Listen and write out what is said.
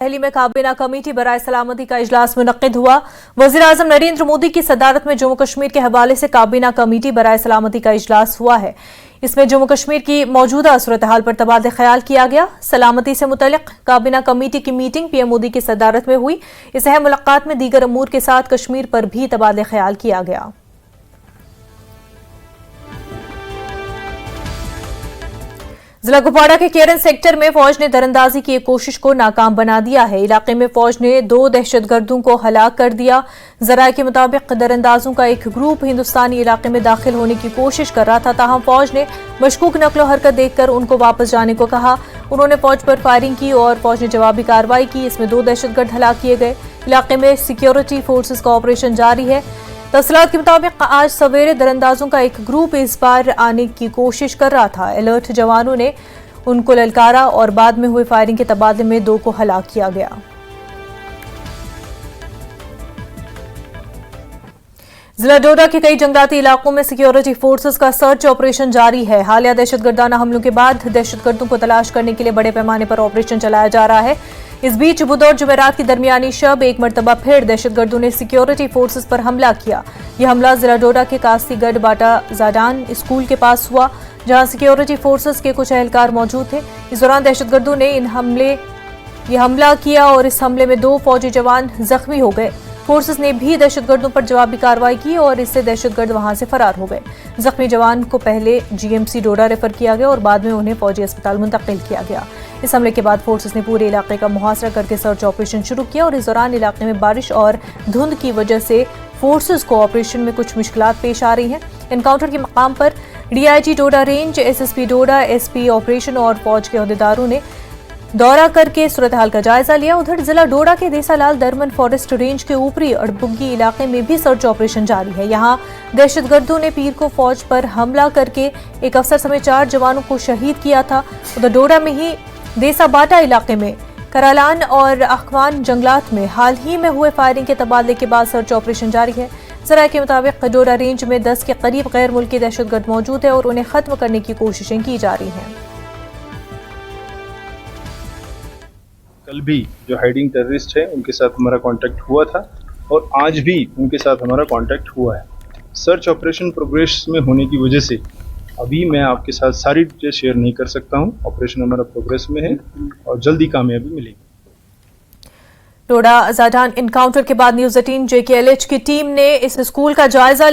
دہلی میں کابینہ کمیٹی برائے سلامتی کا اجلاس منعقد ہوا۔ وزیر اعظم نریندر مودی کی صدارت میں جموں کشمیر کے حوالے سے کابینہ کمیٹی برائے سلامتی کا اجلاس ہوا ہے۔ اس میں جموں کشمیر کی موجودہ صورتحال پر تبادلہ خیال کیا گیا۔ سلامتی سے متعلق کابینہ کمیٹی کی میٹنگ پی ایم مودی کی صدارت میں ہوئی۔ اس اہم ملاقات میں دیگر امور کے ساتھ کشمیر پر بھی تبادلہ خیال کیا گیا۔ ضلع کپواڑہ کے کیرن سیکٹر میں فوج نے دراندازی کی ایک کوشش کو ناکام بنا دیا ہے۔ علاقے میں فوج نے 2 دہشت گردوں کو ہلاک کر دیا۔ ذرائع کے مطابق دراندازوں کا ایک گروپ ہندوستانی علاقے میں داخل ہونے کی کوشش کر رہا تھا، تاہم فوج نے مشکوک نقل و حرکت دیکھ کر ان کو واپس جانے کو کہا۔ انہوں نے فوج پر فائرنگ کی اور فوج نے جوابی کارروائی کی۔ اس میں 2 دہشت گرد ہلاک کیے گئے۔ علاقے میں سیکیورٹی فورسز کا آپریشن جاری ہے۔ تفصیلات کے مطابق آج سویرے دراندازوں کا ایک گروپ اس بار آنے کی کوشش کر رہا تھا۔ الرٹ جوانوں نے ان کو للکارا اور بعد میں ہوئے فائرنگ کے تبادلے میں 2 کو ہلاک کیا گیا۔ ضلع ڈوڈا کے کئی جنگلاتی علاقوں میں سیکیورٹی فورسز کا سرچ آپریشن جاری ہے۔ حالیہ دہشت گردانہ حملوں کے بعد دہشت گردوں کو تلاش کرنے کے لیے بڑے پیمانے پر آپریشن چلایا جا رہا ہے۔ اس بیچ بدھ اور جمعرات کی درمیانی شب ایک مرتبہ پھر دہشت گردوں نے سیکیورٹی فورسز پر حملہ کیا۔ یہ حملہ ضلع ڈوڈا کے کاسی گڑھ باٹا زاڈان اسکول کے پاس ہوا، جہاں سیکیورٹی فورسز کے کچھ اہلکار موجود تھے۔ اس دوران دہشت گردوں نے یہ حملہ کیا اور اس حملے میں 2 فوجی جوان زخمی ہو گئے۔ فورسز نے بھی دہشت گردوں پر جوابی کارروائی کی اور اس سے دہشت گرد وہاں سے فرار ہو گئے۔ زخمی جوان کو پہلے G M C Doda refer کیا گیا اور بعد میں انہیں فوجی اسپتال منتقل کیا گیا۔ اس حملے کے بعد فورسز نے پورے علاقے کا محاصرہ کر کے سرچ آپریشن شروع کیا اور اس دوران علاقے میں بارش اور دھند کی وجہ سے فورسز کو آپریشن میں کچھ مشکلات پیش آ رہی ہیں۔ انکاؤنٹر کے مقام پر D I G Doda range, S S P Doda, S P operation اور فوج کے عہدیداروں نے دورہ کر کے صورتحال کا جائزہ لیا۔ ادھر ضلع ڈوڈا کے دیسا لال درمن فارسٹ رینج کے اوپری اڑبگی علاقے میں بھی سرچ آپریشن جاری ہے۔ یہاں دہشت گردوں نے پیر کو فوج پر حملہ کر کے ایک افسر سمیت 4 جوانوں کو شہید کیا تھا۔ ادھر ڈوڈا میں ہی دیسا باٹا علاقے میں کرالان اور اخوان جنگلات میں حال ہی میں ہوئے فائرنگ کے تبادلے کے بعد سرچ آپریشن جاری ہے۔ ذرائع کے مطابق ڈوڈا رینج میں 10 کے قریب غیر ملکی دہشت گرد موجود ہیں اور انہیں ختم کرنے کی کوششیں کی جا رہی ہیں۔ کل بھی جو ہائیڈنگ ٹیررسٹ ہیں ان کے ساتھ ہمارا کانٹیکٹ ہوا تھا اور آج بھی ان کے ساتھ ہمارا کانٹیکٹ ہوا ہے۔ سرچ آپریشن پروگریس میں ہونے کی وجہ سے ابھی میں آپ کے ساتھ ساری ڈیٹیل شیئر نہیں کر سکتا ہوں۔ آپریشن ہمارا پروگریس میں ہے اور جلدی کامیابی ملے گی۔ ڈوڈا زاڈان انکاؤنٹر کے بعد نیوز 18 JKLH کی ٹیم نے اس اسکول کا جائزہ